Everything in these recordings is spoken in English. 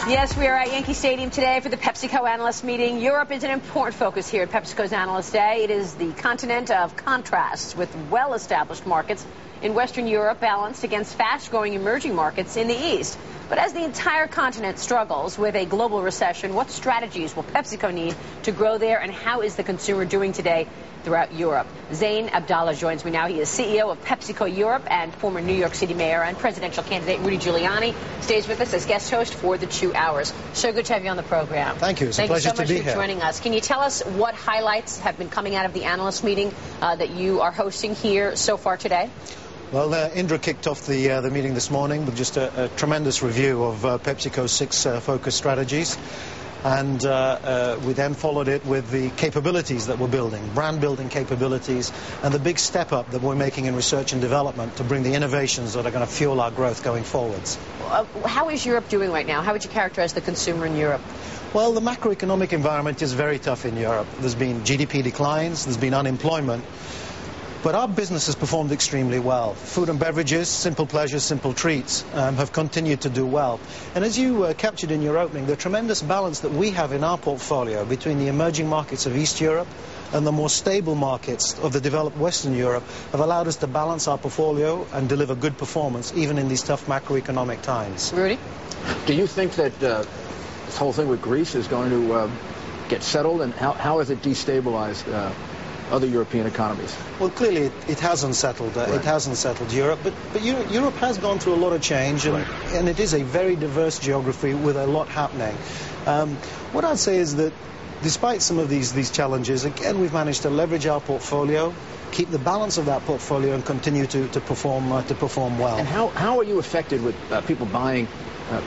Yes, we are at Yankee Stadium today for the PepsiCo analyst meeting. Europe is an important focus here at PepsiCo's Analyst Day. It is the continent of contrasts, with well-established markets in Western Europe balanced against fast-growing emerging markets in the East. But as the entire continent struggles with a global recession, what strategies will PepsiCo need to grow there, and how is the consumer doing today throughout Europe? Zein Abdalla joins me now. He is CEO of PepsiCo Europe and former New York City mayor and presidential candidate Rudy Giuliani stays with us as guest host for the 2 hours. So good to have you on the program. Thank you. It's a pleasure to be here. Thank you so much for joining us. Can you tell us what highlights have been coming out of the analyst meeting that you are hosting here so far today? Well, Indra kicked off the meeting this morning with just a tremendous review of PepsiCo's 6 focus strategies. And we then followed it with the capabilities that we're building, brand-building capabilities, and the big step up that we're making in research and development to bring the innovations that are going to fuel our growth going forwards. How is Europe doing right now? How would you characterize the consumer in Europe? Well, the macroeconomic environment is very tough in Europe. There's been GDP declines, there's been unemployment. But our business has performed extremely well. Food and beverages, simple pleasures, simple treats have continued to do well. And as you captured in your opening, the tremendous balance that we have in our portfolio between the emerging markets of East Europe and the more stable markets of the developed Western Europe have allowed us to balance our portfolio and deliver good performance even in these tough macroeconomic times. Rudy? Do you think that this whole thing with Greece is going to get settled, and how has it destabilized other European economies? Well, clearly it has unsettled. Right. It has unsettled Europe, but Europe has gone through a lot of change, and, right, and it is a very diverse geography with a lot happening. What I'd say is that despite some of these challenges, again, we've managed to leverage our portfolio, keep the balance of that portfolio, and continue to perform well. And how are you affected with people buying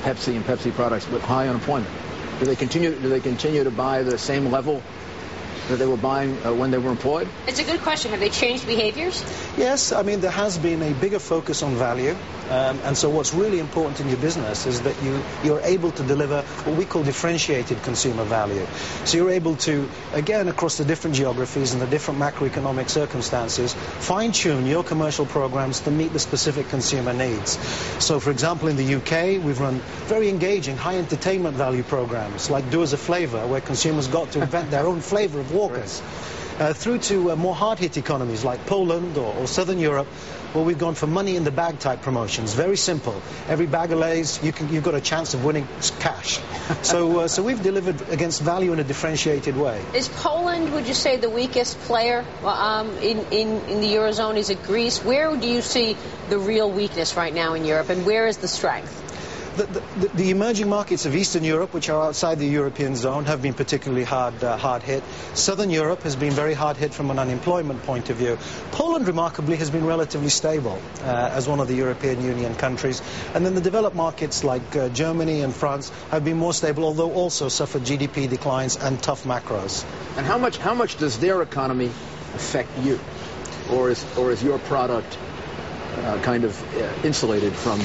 Pepsi and Pepsi products with high unemployment? Do they continue to buy the same level that they were buying when they were employed? It's a good question. Have they changed behaviors? Yes, I mean, there has been a bigger focus on value. And so what's really important in your business is that you're able to deliver what we call differentiated consumer value. So you're able to, again, across the different geographies and the different macroeconomic circumstances, fine-tune your commercial programs to meet the specific consumer needs. So, for example, in the UK, we've run very engaging, high entertainment value programs like Do As a Flavor, where consumers got to invent their own flavor of Walkers, through to more hard-hit economies like Poland or Southern Europe, where we've gone for money in the bag type promotions. Very simple. Every bag of Lay's, you've got a chance of winning cash. So we've delivered against value in a differentiated way. Is Poland, would you say, the weakest player in the Eurozone? Is it Greece? Where do you see the real weakness right now in Europe, and where is the strength? The emerging markets of Eastern Europe, which are outside the European zone, have been particularly hard hit. Southern Europe has been very hard hit from an unemployment point of view. Poland, remarkably, has been relatively stable as one of the European Union countries. And then the developed markets like Germany and France have been more stable, although also suffered GDP declines and tough macros. And how much does their economy affect you? Or is your product kind of insulated from...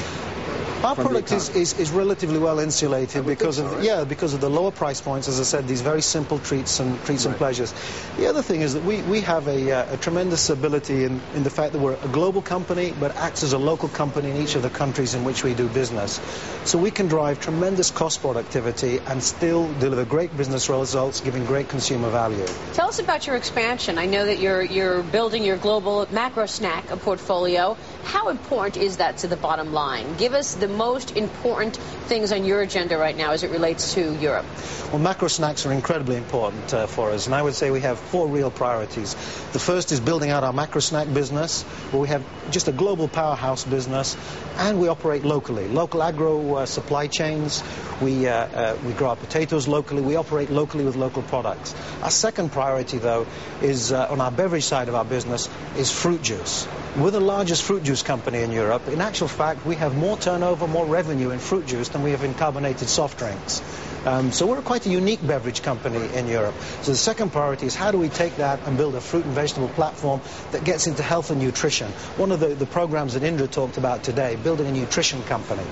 Our product is relatively well insulated because of the lower price points, as I said, these very simple treats and pleasures. The other thing is that we have a tremendous ability in the fact that we're a global company but acts as a local company in each of the countries in which we do business. So we can drive tremendous cost productivity and still deliver great business results, giving great consumer value. Tell us about your expansion. I know that you're building your global macro snack portfolio. How important is that to the bottom line? Give us the most important things on your agenda right now as it relates to Europe. Well, macro snacks are incredibly important for us, and I would say we have 4 real priorities. The first is building out our macro snack business, where we have just a global powerhouse business, and we operate locally. Local agro supply chains, we grow our potatoes locally, we operate locally with local products. Our second priority, though, is on our beverage side of our business, is fruit juice. We're the largest fruit juice company in Europe. In actual fact, we have more turnover, more revenue in fruit juice than we have in carbonated soft drinks. So we're quite a unique beverage company in Europe. So the second priority is how do we take that and build a fruit and vegetable platform that gets into health and nutrition. One of the programs that Indra talked about today, building a nutrition company.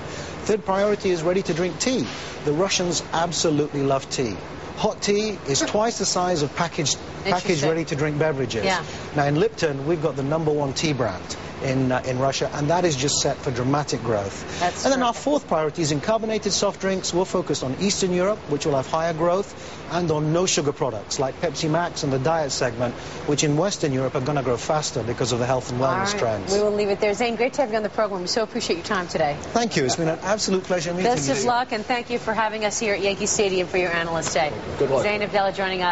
Third priority is ready-to-drink tea. The Russians absolutely love tea. Hot tea is twice the size of packaged ready-to-drink beverages. Yeah. Now in Lipton, we've got the #1 tea brand in Russia, and that is just set for dramatic growth. And then our fourth priority is in carbonated soft drinks. We're focused on Eastern Europe, which will have higher growth, and on no-sugar products like Pepsi Max and the diet segment, which in Western Europe are going to grow faster because of the health and wellness trends. We will leave it there. Zein, great to have you on the program. We so appreciate your time today. Thank you. It's been an absolute pleasure meeting you. Best of luck, and thank you for having us here at Yankee Stadium for your Analyst Day. Good luck. Zein Abdalla joining us.